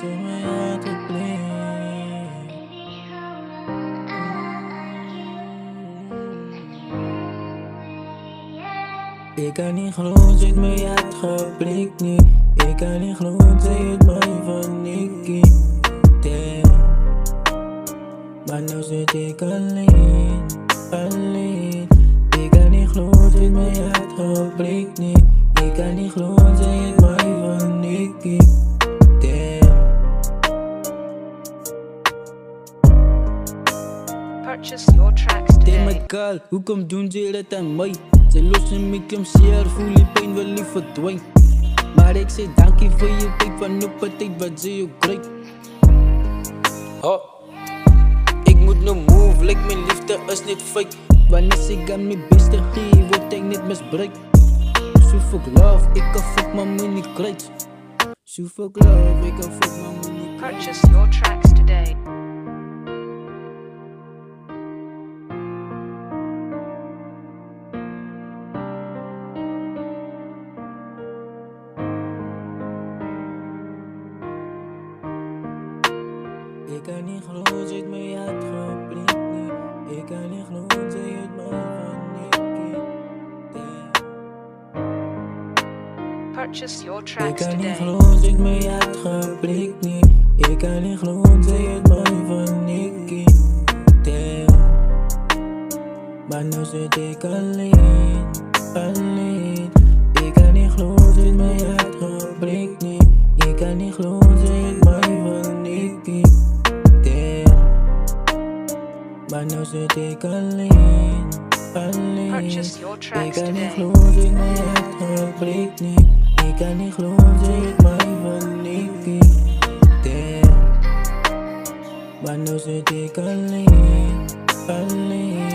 ze mij uitgebleven. Ik kan niet geloven, zit mij uitgeblikt niet. Ik kan niet geloven, zij het mij van Nicky. Damn. Maar nou zit ik alleen, alleen. Ik kan niet geloven, zit mij uitgeblikt niet. Ik kan niet geloven, zij het mij van Nicky. Damn. Purchase your tracks Tegen today. mijn kaal, hoe komt doen ze dat aan mij? Zij lossen me klem zeer, voel die pijn wel lief verdwijnt. Maar ik zeg dankie voor je pijn van op het tijd wat ze je krijgt. Oh. Ik moet no move, like mijn liefde is niet fake. Wanneer ik aan mijn beste geef, word ik niet misbruikt. Zoveel love, ik kan fuck maar me niet kwijt. Zoveel love, ik kan fuck maar me niet kwijt. Purchase your tracks today. Ik kan niet geloven, zit mij uitgeblikt niet. Ik kan niet geloven, zij het mij van Nicky. Damn. Purchase your Ik tracks kan niet today. geloven, zit mij uitgeblikt niet. Ik kan niet geloven, zij het mij van Nicky. Damn. Maar nu zit ik alleen, alleen. Ik kan niet geloven, zit mij uitgeblikt niet. Ik kan niet geloven, zij het mij van Nicky. Damn. Maar nu zit ik alleen, alleen. Purchase your Ik tracks kan niet today. geloven, zit mij uitgeblikt niet. Ik kan niet geloven, zij het mij van Nicky. Damn. Maar nu zit ik alleen, alleen.